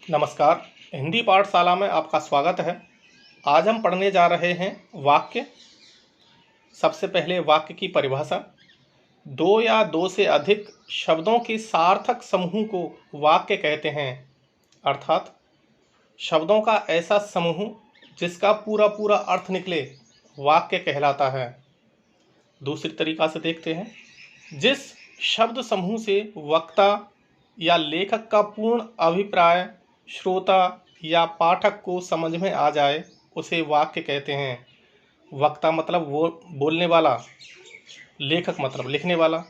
नमस्कार। हिंदी पाठशाला में आपका स्वागत है। आज हम पढ़ने जा रहे हैं वाक्य। सबसे पहले वाक्य की परिभाषा। दो या दो से अधिक शब्दों के सार्थक समूह को वाक्य कहते हैं, अर्थात शब्दों का ऐसा समूह जिसका पूरा पूरा अर्थ निकले वाक्य कहलाता है। दूसरी तरीका से देखते हैं, जिस शब्द समूह से वक्ता या लेखक का पूर्ण अभिप्राय श्रोता या पाठक को समझ में आ जाए उसे वाक्य कहते हैं। वक्ता मतलब वो बोलने वाला, लेखक मतलब लिखने वाला।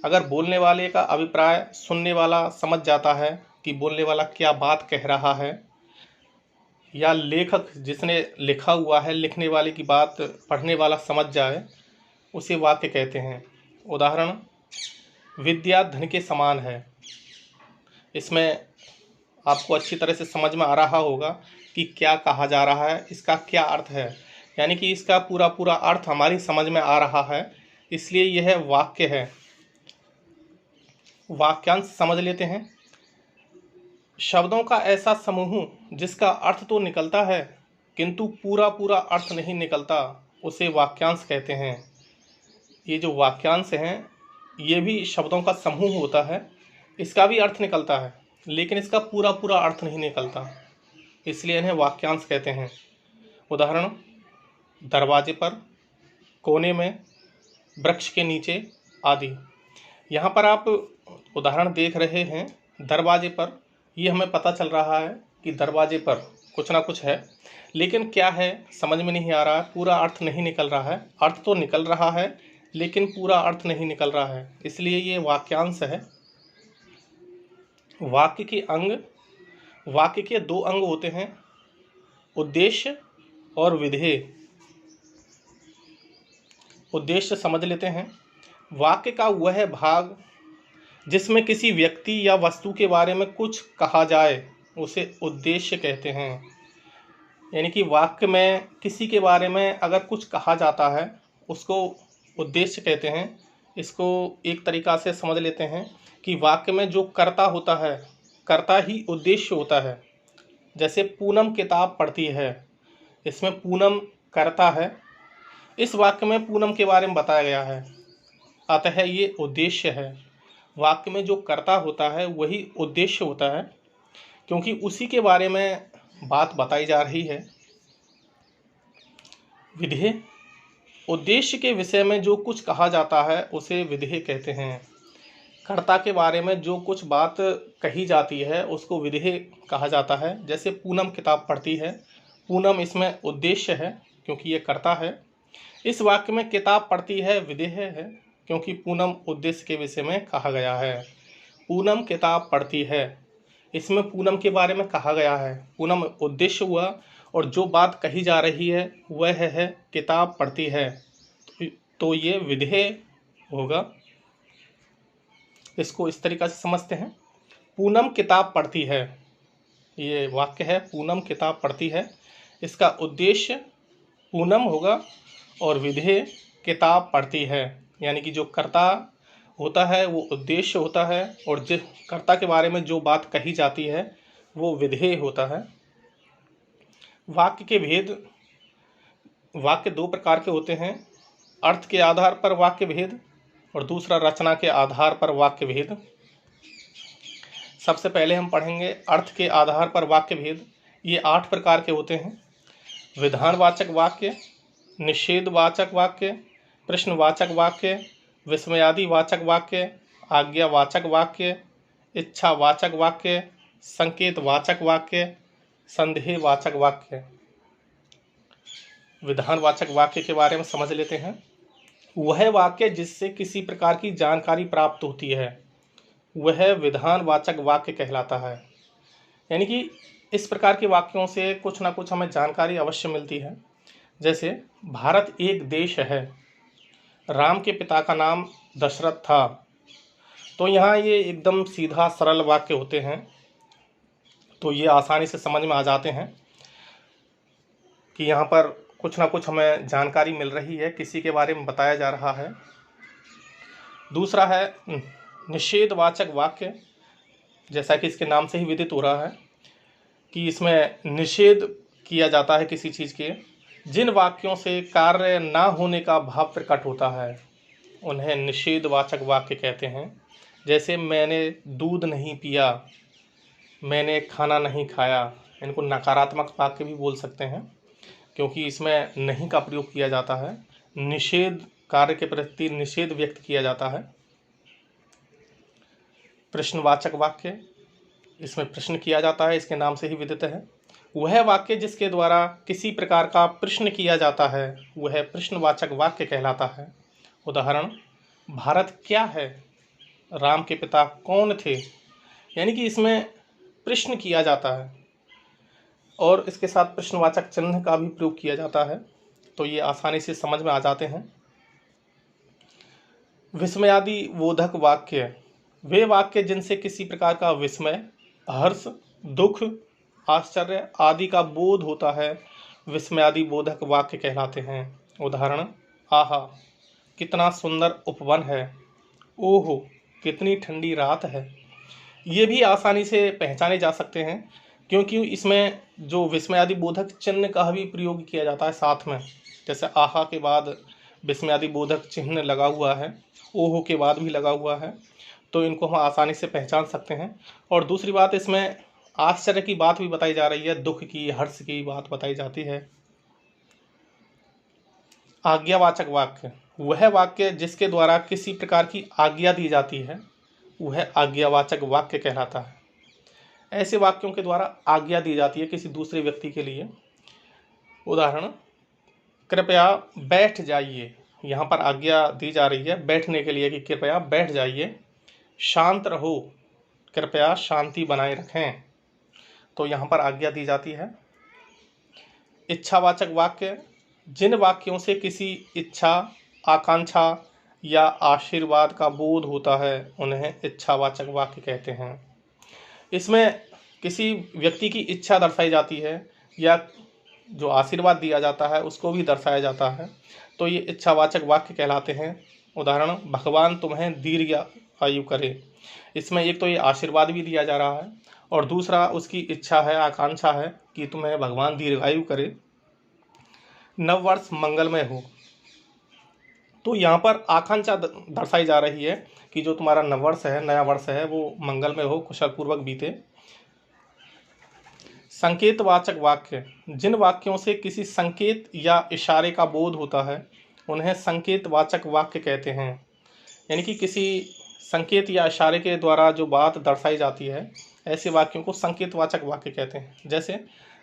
अगर बोलने वाले का अभिप्राय सुनने वाला समझ जाता है कि बोलने वाला क्या बात कह रहा है, या लेखक जिसने लिखा हुआ है लिखने वाले की बात पढ़ने वाला समझ जाए, उसे वाक्य कहते हैं। उदाहरण, विद्या धन के समान है। इसमें आपको अच्छी तरह से समझ में आ रहा होगा कि क्या कहा जा रहा है, इसका क्या अर्थ है, यानी कि इसका पूरा पूरा अर्थ हमारी समझ में आ रहा है, इसलिए यह वाक्य है। वाक्यांश समझ लेते हैं। शब्दों का ऐसा समूह जिसका अर्थ तो निकलता है किंतु पूरा पूरा अर्थ नहीं निकलता, उसे वाक्यांश कहते हैं। ये जो वाक्यांश हैं ये भी शब्दों का समूह होता है, इसका भी अर्थ निकलता है लेकिन इसका पूरा पूरा अर्थ नहीं निकलता, इसलिए इन्हें वाक्यांश कहते हैं। उदाहरण, दरवाजे पर, कोने में, वृक्ष के नीचे आदि। यहाँ पर आप उदाहरण देख रहे हैं दरवाजे पर, ये हमें पता चल रहा है कि दरवाजे पर कुछ ना कुछ है, लेकिन क्या है समझ में नहीं आ रहा है, पूरा अर्थ नहीं निकल रहा है। अर्थ तो निकल रहा है लेकिन पूरा अर्थ नहीं निकल रहा है, इसलिए ये वाक्यांश है। वाक्य के अंग। वाक्य के दो अंग होते हैं, उद्देश्य और विधेय। उद्देश्य समझ लेते हैं। वाक्य का वह भाग जिसमें किसी व्यक्ति या वस्तु के बारे में कुछ कहा जाए उसे उद्देश्य कहते हैं। यानी कि वाक्य में किसी के बारे में अगर कुछ कहा जाता है उसको उद्देश्य कहते हैं। इसको एक तरीका से समझ लेते हैं कि वाक्य में जो कर्ता होता है, कर्ता ही उद्देश्य होता है। जैसे पूनम किताब पढ़ती है, इसमें पूनम कर्ता है। इस वाक्य में पूनम के बारे में बताया गया है, अतः ये उद्देश्य है। वाक्य में जो कर्ता होता है वही उद्देश्य होता है, क्योंकि उसी के बारे में बात बताई जा रही है। विधेय। उद्देश्य के विषय में जो कुछ कहा जाता है उसे विधेय कहते हैं। कर्ता के बारे में जो कुछ बात कही जाती है उसको विधेय कहा जाता है। जैसे पूनम किताब पढ़ती है, पूनम इसमें उद्देश्य है क्योंकि ये कर्ता है। इस वाक्य में किताब पढ़ती है विधेय है, क्योंकि पूनम उद्देश्य के विषय में कहा गया है। पूनम किताब पढ़ती है, इसमें पूनम के बारे में कहा गया है, पूनम उद्देश्य हुआ और जो बात कही जा रही है वह है किताब पढ़ती है, तो ये विधेय होगा। इसको इस तरीक़ा से समझते हैं। पूनम किताब पढ़ती है, ये वाक्य है, पूनम किताब पढ़ती है। इसका उद्देश्य पूनम होगा और विधेय किताब पढ़ती है, यानी कि जो कर्ता होता है वो उद्देश्य होता है और जिस कर्ता के बारे में जो बात कही जाती है वो विधेय होता है। वाक्य के भेद। वाक्य दो प्रकार के होते हैं, अर्थ के आधार पर वाक्य भेद और दूसरा रचना के आधार पर वाक्य भेद। सबसे पहले हम पढ़ेंगे अर्थ के आधार पर वाक्य भेद। ये 8 प्रकार के होते हैं। विधानवाचक वाक्य, निषेधवाचक वाक्य, प्रश्नवाचक वाक्य, विस्मयादि वाचक वाक्य, आज्ञावाचक वाक्य, इच्छावाचक वाक्य, संकेतवाचक वाक्य, संदेहवाचक वाक्य। विधानवाचक वाक्य के बारे में समझ लेते हैं। वह वाक्य जिससे किसी प्रकार की जानकारी प्राप्त होती है वह विधानवाचक वाक्य कहलाता है। यानी कि इस प्रकार के वाक्यों से कुछ ना कुछ हमें जानकारी अवश्य मिलती है। जैसे भारत एक देश है, राम के पिता का नाम दशरथ था। तो यहाँ ये एकदम सीधा सरल वाक्य होते हैं, तो ये आसानी से समझ में आ जाते हैं कि यहाँ पर कुछ ना कुछ हमें जानकारी मिल रही है, किसी के बारे में बताया जा रहा है। दूसरा है निषेधवाचक वाक्य, जैसा कि इसके नाम से ही विदित हो रहा है। कि इसमें निषेध किया जाता है किसी चीज़ के। जिन वाक्यों से कार्य ना होने का भाव प्रकट होता है उन्हें निषेधवाचक वाक्य कहते हैं। जैसे मैंने दूध नहीं पिया, मैंने खाना नहीं खाया, इनको नकारात्मक वाक्य भी बोल सकते हैं, क्योंकि इसमें नहीं का प्रयोग किया जाता है। निषेध, कार्य के प्रति निषेध व्यक्त किया जाता है। प्रश्नवाचक वाक्य, इसमें प्रश्न किया जाता है, इसके नाम से ही विदित है। वह वाक्य जिसके द्वारा किसी प्रकार का प्रश्न किया जाता है वह प्रश्नवाचक वाक्य कहलाता है। उदाहरण, भारत क्या है, राम के पिता कौन थे। यानी कि इसमें प्रश्न किया जाता है और इसके साथ प्रश्नवाचक चिन्ह का भी प्रयोग किया जाता है, तो ये आसानी से समझ में आ जाते हैं। विस्मयादि बोधक वाक्य, वे वाक्य जिनसे किसी प्रकार का विस्मय, हर्ष, दुख, आश्चर्य आदि का बोध होता है, विस्मयादि बोधक वाक्य कहलाते हैं। उदाहरण, आहा कितना सुंदर उपवन है, ओहो कितनी ठंडी रात है। ये भी आसानी से पहचाने जा सकते हैं, क्योंकि इसमें जो विस्मयादि बोधक चिन्ह का भी प्रयोग किया जाता है साथ में। जैसे आहा के बाद विस्मयादि बोधक चिन्ह लगा हुआ है, ओहो के बाद भी लगा हुआ है, तो इनको हम आसानी से पहचान सकते हैं। और दूसरी बात, इसमें आश्चर्य की बात भी बताई जा रही है, दुख की, हर्ष की बात बताई जाती है। आज्ञावाचक वाक्य, वह वाक्य जिसके द्वारा किसी प्रकार की आज्ञा दी जाती है वह आज्ञावाचक वाक्य कहलाता है। ऐसे वाक्यों के द्वारा आज्ञा दी जाती है किसी दूसरे व्यक्ति के लिए। उदाहरण, कृपया बैठ जाइए, यहाँ पर आज्ञा दी जा रही है बैठने के लिए कि कृपया बैठ जाइए। शांत रहो, कृपया शांति बनाए रखें, तो यहाँ पर आज्ञा दी जाती है। इच्छावाचक वाक्य, जिन वाक्यों से किसी इच्छा, आकांक्षा या आशीर्वाद का बोध होता है उन्हें इच्छावाचक वाक्य कहते हैं। इसमें किसी व्यक्ति की इच्छा दर्शाई जाती है या जो आशीर्वाद दिया जाता है उसको भी दर्शाया जाता है, तो ये इच्छावाचक वाक्य कहलाते हैं। उदाहरण, भगवान तुम्हें दीर्घ आयु करे। इसमें एक तो ये आशीर्वाद भी दिया जा रहा है और दूसरा उसकी इच्छा है, आकांक्षा है कि तुम्हें भगवान दीर्घायु करे। नववर्ष मंगलमय हो, तो यहाँ पर आकांक्षा दर्शाई जा रही है कि जो तुम्हारा नववर्ष है, नया वर्ष है, वो मंगलमय हो, कुशल पूर्वक बीते। संकेतवाचक वाक्य, जिन वाक्यों से किसी संकेत या इशारे का बोध होता है उन्हें संकेतवाचक वाक्य कहते हैं। यानी कि किसी संकेत या इशारे के द्वारा जो बात दर्शाई जाती है ऐसे वाक्यों को संकेतवाचक वाक्य कहते हैं। जैसे,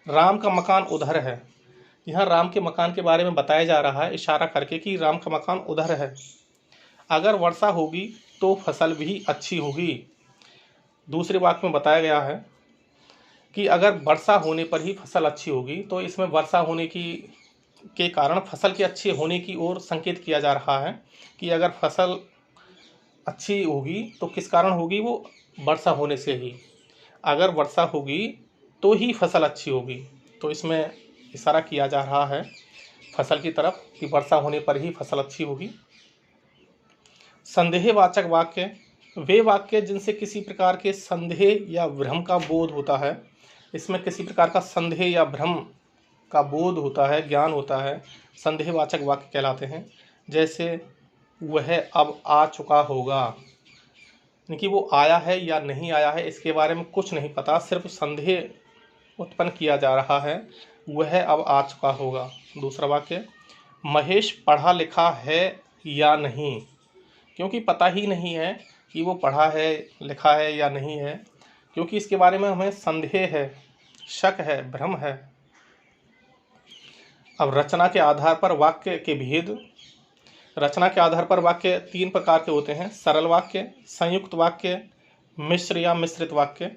राम का मकान उधर है, यहाँ राम के मकान के बारे में बताया जा रहा है इशारा करके कि राम का मकान उधर है। अगर वर्षा होगी तो फसल भी अच्छी होगी। दूसरे वाक्य में बताया गया है कि अगर वर्षा होने पर ही फसल अच्छी होगी, तो इसमें वर्षा होने के कारण फसल के अच्छे होने की ओर संकेत किया जा रहा है कि अगर फसल अच्छी होगी तो किस कारण होगी, वो वर्षा होने से ही। अगर वर्षा होगी तो ही फसल अच्छी होगी, तो इसमें इशारा किया जा रहा है फसल की तरफ कि वर्षा होने पर ही फसल अच्छी होगी। संदेहवाचक वाक्य, वे वाक्य जिनसे किसी प्रकार के संदेह या भ्रम का बोध होता है। इसमें किसी प्रकार का संदेह या भ्रम का बोध होता है, ज्ञान होता है, संदेहवाचक वाक्य कहलाते हैं। जैसे, वह अब आ चुका होगा, यानी कि वो आया है या नहीं आया है इसके बारे में कुछ नहीं पता, सिर्फ संदेह उत्पन्न किया जा रहा है, वह अब आ चुका होगा। दूसरा वाक्य, महेश पढ़ा लिखा है या नहीं, क्योंकि पता ही नहीं है कि वो पढ़ा है, लिखा है या नहीं है, क्योंकि इसके बारे में हमें संदेह है, शक है, भ्रम है। अब रचना के आधार पर वाक्य के भेद। रचना के आधार पर वाक्य तीन प्रकार के होते हैं: सरल वाक्य, संयुक्त वाक्य, मिश्र या मिश्रित वाक्य।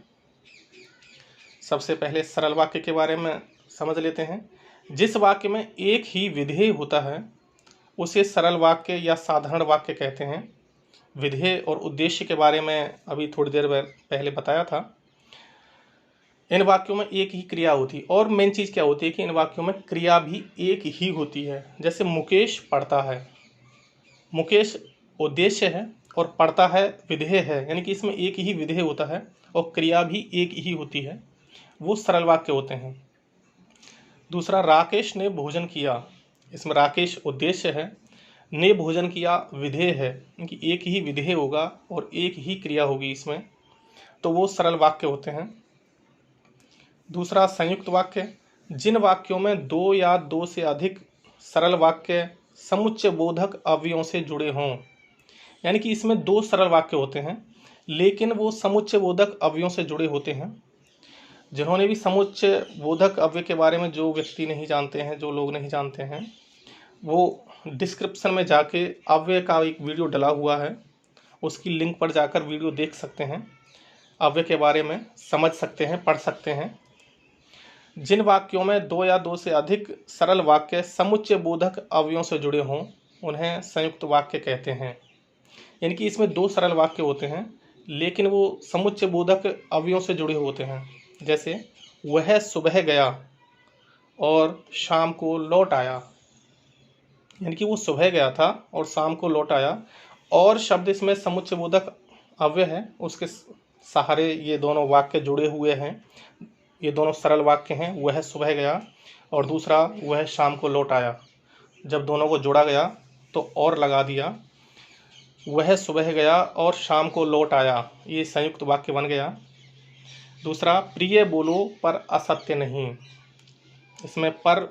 सबसे पहले सरल वाक्य के बारे में समझ लेते हैं। जिस वाक्य में एक ही विधेय होता है उसे सरल वाक्य या साधारण वाक्य कहते हैं। विधेय और उद्देश्य के बारे में अभी थोड़ी देर पहले बताया था। इन वाक्यों में एक ही क्रिया होती है, और मेन चीज़ क्या होती है कि इन वाक्यों में क्रिया भी एक ही होती है। जैसे, मुकेश पढ़ता है, मुकेश उद्देश्य है और पढ़ता है विधेय है, यानी कि इसमें एक ही विधेय होता है और क्रिया भी एक ही होती है। वो सरल वाक्य होते हैं। दूसरा, राकेश ने भोजन किया, इसमें राकेश उद्देश्य है, ने भोजन किया विधेय है, क्योंकि एक ही विधेय होगा और एक ही क्रिया होगी इसमें, तो वो सरल वाक्य होते हैं। दूसरा, संयुक्त वाक्य, जिन वाक्यों में दो या दो से अधिक सरल वाक्य समुच्चय बोधक अवयवों से जुड़े हों, यानी कि इसमें दो सरल वाक्य होते हैं लेकिन वो समुच्चय बोधक अवयवों से जुड़े होते हैं। जिन्होंने भी समुच्चय बोधक अव्यय के बारे में, जो व्यक्ति नहीं जानते हैं, जो लोग नहीं जानते हैं, वो डिस्क्रिप्शन में जाके अव्यय का एक वीडियो डला हुआ है, उसकी लिंक पर जाकर वीडियो देख सकते हैं, अव्यय के बारे में समझ सकते हैं, पढ़ सकते हैं। जिन वाक्यों में दो या दो से अधिक सरल वाक्य समुच्चय बोधक अवयवों से जुड़े हों उन्हें संयुक्त वाक्य कहते हैं। यानी कि इसमें दो सरल वाक्य होते हैं लेकिन वो समुच्चय बोधक अवयवों से जुड़े होते हैं। जैसे, वह सुबह गया और शाम को लौट आया, यानी कि वो सुबह गया था और शाम को लौट आया, और शब्द इसमें समुच्चय बोधक अव्यय है, उसके सहारे ये दोनों वाक्य जुड़े हुए हैं। ये दोनों सरल वाक्य हैं, वह सुबह गया और दूसरा वह शाम को लौट आया। जब दोनों को जोड़ा गया तो और लगा दिया, वह सुबह गया और शाम को लौट आया, ये संयुक्त वाक्य बन गया। दूसरा, प्रिय बोलो पर असत्य नहीं, इसमें पर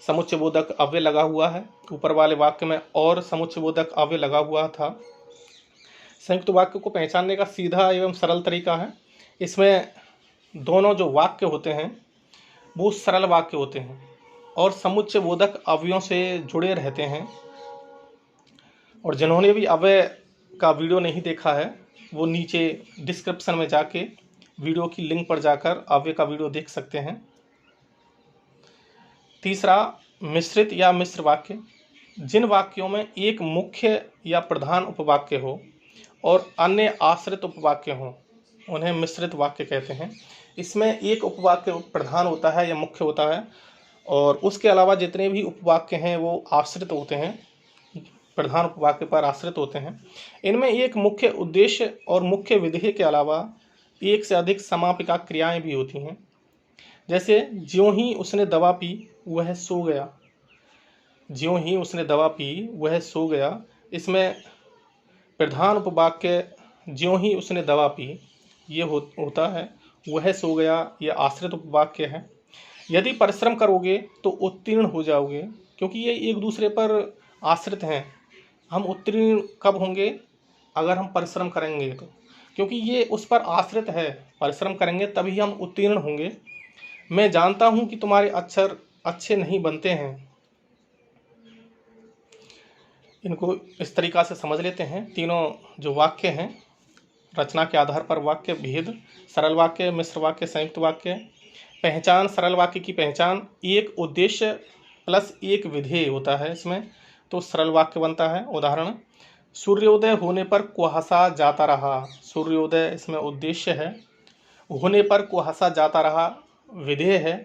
समुच्चय बोधक अव्यय लगा हुआ है, ऊपर वाले वाक्य में और समुच्चय बोधक अव्यय लगा हुआ था। संयुक्त वाक्य को पहचानने का सीधा एवं सरल तरीका है, इसमें दोनों जो वाक्य होते हैं वो सरल वाक्य होते हैं और समुच्चय बोधक अवयवों से जुड़े रहते हैं। और जिन्होंने भी अव्यय का वीडियो नहीं देखा है वो नीचे डिस्क्रिप्शन में जाके वीडियो की लिंक पर जाकर अव्यय का वीडियो देख सकते हैं। तीसरा, मिश्रित या मिश्र वाक्य, जिन वाक्यों में एक मुख्य या प्रधान उपवाक्य हो और अन्य आश्रित उपवाक्य हो उन्हें मिश्रित वाक्य कहते हैं। इसमें एक उपवाक्य प्रधान होता है या मुख्य होता है और उसके अलावा जितने भी उपवाक्य हैं वो आश्रित होते हैं, प्रधान उपवाक्य पर आश्रित होते हैं। इनमें एक मुख्य उद्देश्य और मुख्य विधेय के अलावा एक से अधिक समापिका क्रियाएं भी होती हैं। जैसे, ज्यों ही उसने दवा पी वह सो गया, ज्यों ही उसने दवा पी वह सो गया, इसमें प्रधान उपवाक्य ज्यों ही उसने दवा पी ये होता है, वह सो गया ये आश्रित उपवाक्य है। यदि परिश्रम करोगे तो उत्तीर्ण हो जाओगे, क्योंकि ये एक दूसरे पर आश्रित हैं। हम उत्तीर्ण कब होंगे? अगर हम परिश्रम करेंगे तो, क्योंकि ये उस पर आश्रित है, परिश्रम करेंगे तभी हम उत्तीर्ण होंगे। मैं जानता हूं कि तुम्हारे अक्षर अच्छे नहीं बनते हैं। इनको इस तरीक़ा से समझ लेते हैं। तीनों जो वाक्य हैं रचना के आधार पर वाक्य भेद, सरल वाक्य, मिश्र वाक्य, संयुक्त वाक्य। पहचान, सरल वाक्य की पहचान एक उद्देश्य प्लस एक विधेय होता है इसमें, तो सरल वाक्य बनता है। उदाहरण, सूर्योदय होने पर कुहासा जाता रहा, सूर्योदय इसमें उद्देश्य है, होने पर कुहासा जाता रहा विधेय है,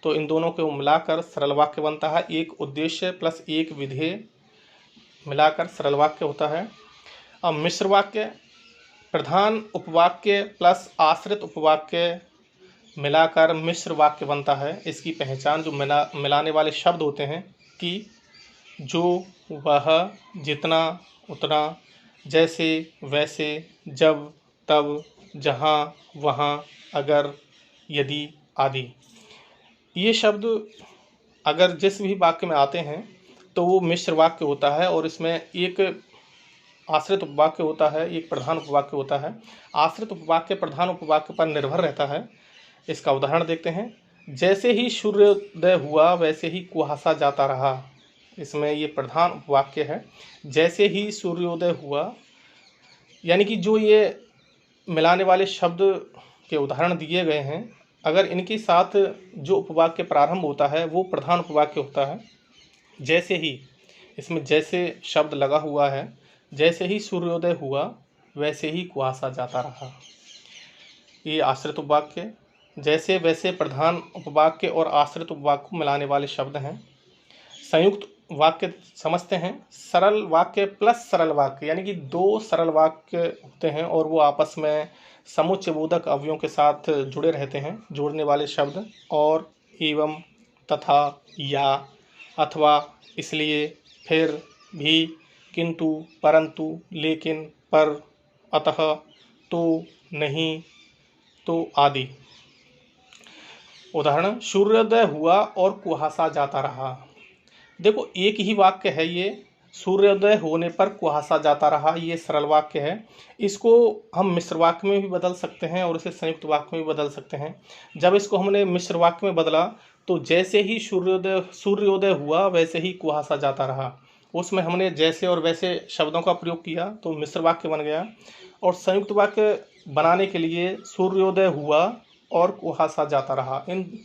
तो इन दोनों को मिलाकर सरल वाक्य बनता है। एक उद्देश्य प्लस एक विधेय मिलाकर सरल वाक्य होता है। अब मिश्र वाक्य, प्रधान उपवाक्य प्लस आश्रित उपवाक्य मिलाकर मिश्र वाक्य बनता है। इसकी पहचान जो मिलाने वाले शब्द होते हैं कि, जो, वह, जितना, उतना, जैसे, वैसे, जब, तब, जहाँ, वहाँ, अगर, यदि आदि, ये शब्द अगर जिस भी वाक्य में आते हैं तो वो मिश्र वाक्य होता है और इसमें एक आश्रित उपवाक्य होता है, एक प्रधान उपवाक्य होता है। आश्रित उपवाक्य प्रधान उपवाक्य पर निर्भर रहता है। इसका उदाहरण देखते हैं। जैसे ही सूर्योदय हुआ वैसे ही कुहासा जाता रहा, इसमें ये प्रधान उपवाक्य है। जैसे ही सूर्योदय हुआ, यानी कि जो ये मिलाने वाले शब्द के उदाहरण दिए गए हैं, अगर इनके साथ जो उपवाक्य प्रारंभ होता है वो प्रधान उपवाक्य होता है। जैसे ही, इसमें जैसे शब्द लगा हुआ है, जैसे ही सूर्योदय हुआ वैसे ही कुहासा जाता रहा, ये आश्रित उपवाक्य। जैसे वैसे प्रधान उपवाक्य और आश्रित उपवाक्य को मिलाने वाले शब्द हैं। संयुक्त वाक्य समझते हैं। सरल वाक्य प्लस सरल वाक्य, यानी कि दो सरल वाक्य होते हैं और वो आपस में समुच्चयबोधक अवयवों के साथ जुड़े रहते हैं। जोड़ने वाले शब्द और, एवं, तथा, या, अथवा, इसलिए, फिर, भी, किंतु, परंतु, लेकिन, पर, अतः, तो, नहीं, तो आदि। उदाहरण, सूर्योदय हुआ और कुहासा जाता रहा। देखो, एक ही वाक्य है ये, सूर्योदय होने पर कुहासा जाता रहा, ये सरल वाक्य है। इसको हम मिश्र वाक्य में भी बदल सकते हैं और इसे संयुक्त वाक्य में भी बदल सकते हैं। जब इसको हमने मिश्र वाक्य में बदला तो जैसे ही सूर्योदय हुआ वैसे ही कुहासा जाता रहा, उसमें हमने जैसे और वैसे शब्दों का प्रयोग किया तो मिश्र वाक्य बन गया। और संयुक्त वाक्य बनाने के लिए सूर्योदय हुआ और कुहासा जाता रहा, इन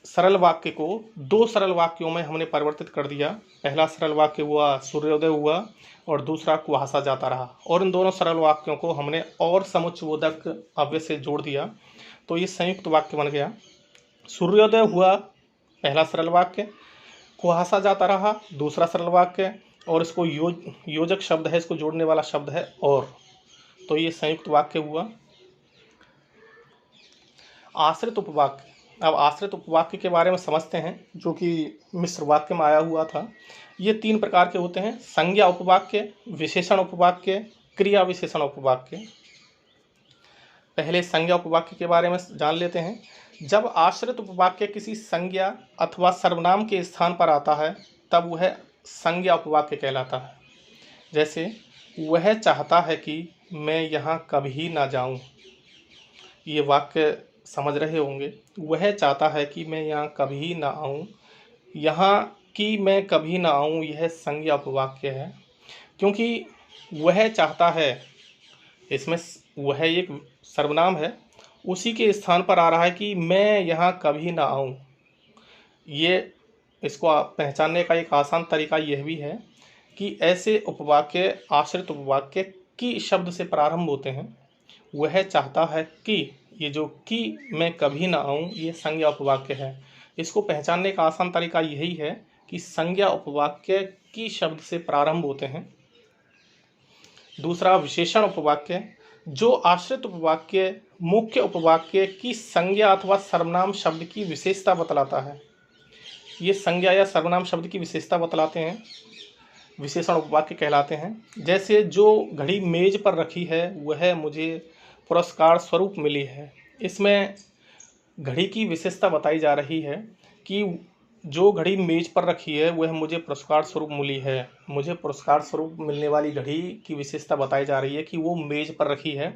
सरल वाक्य को दो सरल वाक्यों में हमने परिवर्तित कर दिया। पहला सरल वाक्य हुआ सूर्योदय हुआ और दूसरा कुहासा जाता रहा, और इन दोनों सरल वाक्यों को हमने और समुच्चयबोधक अव्यय से जोड़ दिया तो ये संयुक्त वाक्य बन गया। सूर्योदय हुआ पहला सरल वाक्य, कुहासा जाता रहा दूसरा सरल वाक्य, और इसको योजक शब्द है, इसको जोड़ने वाला शब्द है और, तो ये संयुक्त वाक्य हुआ। आश्रित उपवाक्य, अब आश्रित उपवाक्य के बारे में समझते हैं, जो कि मिश्र वाक्य में आया हुआ था। ये तीन प्रकार के होते हैं, संज्ञा उपवाक्य, विशेषण उपवाक्य, क्रिया विशेषण उपवाक्य। पहले संज्ञा उपवाक्य के बारे में जान लेते हैं। जब आश्रित उपवाक्य किसी संज्ञा अथवा सर्वनाम के स्थान पर आता है तब वह संज्ञा उपवाक्य कहलाता है। जैसे, वह चाहता है कि मैं यहाँ कभी ना जाऊँ, ये वाक्य समझ रहे होंगे। वह चाहता है कि मैं यहाँ कभी ना आऊँ, यहाँ कि मैं कभी ना आऊँ यह संज्ञा उपवाक्य है, क्योंकि वह चाहता है, इसमें वह एक सर्वनाम है, उसी के स्थान पर आ रहा है कि मैं यहाँ कभी ना आऊँ। ये इसको पहचानने का एक आसान तरीका यह भी है कि ऐसे उपवाक्य आश्रित उपवाक्य की शब्द से प्रारंभ होते हैं। वह चाहता है कि, ये जो कि मैं कभी ना आऊँ ये संज्ञा उपवाक्य है। इसको पहचानने का आसान तरीका यही है कि संज्ञा उपवाक्य की शब्द से प्रारंभ होते हैं। दूसरा, विशेषण उपवाक्य, जो आश्रित उपवाक्य मुख्य उपवाक्य की संज्ञा अथवा सर्वनाम शब्द की विशेषता बतलाता है। ये संज्ञा या सर्वनाम शब्द की विशेषता बतलाते हैं, विशेषण उपवाक्य कहलाते हैं। जैसे, जो घड़ी मेज पर रखी है वह मुझे पुरस्कार स्वरूप मिली है। इसमें घड़ी की विशेषता बताई जा रही है कि जो घड़ी मेज पर रखी है वह मुझे पुरस्कार स्वरूप मिली है। मुझे पुरस्कार स्वरूप मिलने वाली घड़ी की विशेषता बताई जा रही है कि वो मेज पर रखी है।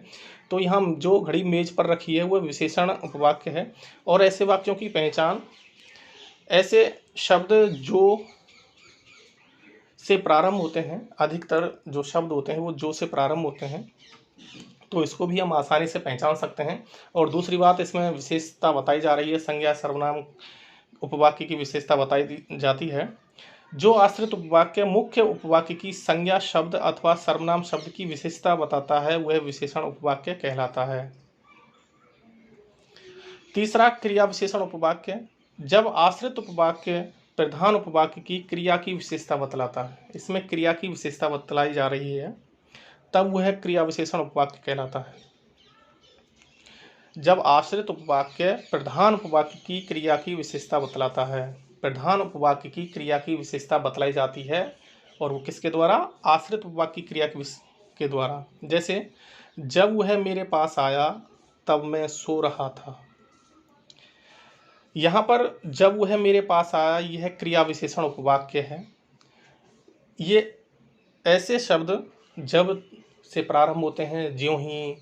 तो यहाँ जो घड़ी मेज पर रखी है वह विशेषण उपवाक्य है। और ऐसे वाक्यों की पहचान, ऐसे शब्द जो से प्रारंभ होते हैं, अधिकतर जो शब्द होते हैं वो जो से प्रारंभ होते हैं, तो इसको भी हम आसानी से पहचान सकते हैं। और दूसरी बात, इसमें विशेषता बताई जा रही है, संज्ञा सर्वनाम उपवाक्य की विशेषता बताई जाती है। जो आश्रित उपवाक्य मुख्य उपवाक्य की संज्ञा शब्द अथवा सर्वनाम शब्द की विशेषता बताता है वह विशेषण उपवाक्य कहलाता है। तीसरा, क्रिया विशेषण उपवाक्य, जब आश्रित उपवाक्य प्रधान उपवाक्य की क्रिया की विशेषता बतलाता है, इसमें क्रिया की विशेषता बतलाई जा रही है, तब वह क्रिया विशेषण उपवाक्य कहलाता है। जब आश्रित उपवाक्य प्रधान उपवाक्य की क्रिया की विशेषता बतलाता है, प्रधान उपवाक्य की क्रिया की विशेषता बतलाई जाती है, और वो किसके द्वारा? आश्रित उपवाक्य की क्रिया के द्वारा। जैसे, जब वह मेरे पास आया तब मैं सो रहा था। यहाँ पर जब वह मेरे पास आया यह क्रिया विशेषण उपवाक्य है। ये ऐसे शब्द जब से प्रारंभ होते हैं, ज्यों ही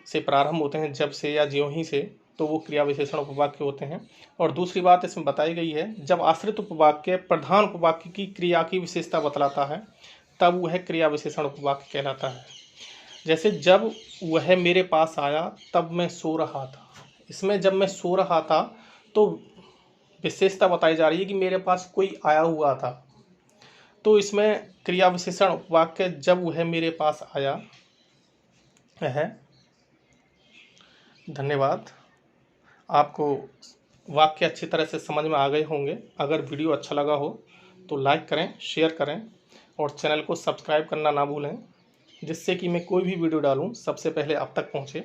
से प्रारंभ होते हैं, जब से या ज्यों ही से, तो वो क्रिया विशेषण उपवाक्य होते हैं। और दूसरी बात इसमें बताई गई है, जब आश्रित उपवाक्य प्रधान उपवाक्य की क्रिया की विशेषता बतलाता है तब वह क्रिया विशेषण उपवाक्य कहलाता है। जैसे, जब वह मेरे पास आया तब मैं सो रहा था। इसमें जब मैं सो रहा था तो विशेषता बताई जा रही है कि मेरे पास कोई आया हुआ था, तो इसमें क्रिया विशेषण उपवाक्य जब वह मेरे पास आया है। धन्यवाद। आपको वाक्य अच्छी तरह से समझ में आ गए होंगे। अगर वीडियो अच्छा लगा हो तो लाइक करें, शेयर करें और चैनल को सब्सक्राइब करना ना भूलें। जिससे कि मैं कोई भी वीडियो डालूं सबसे पहले आप तक पहुंचे।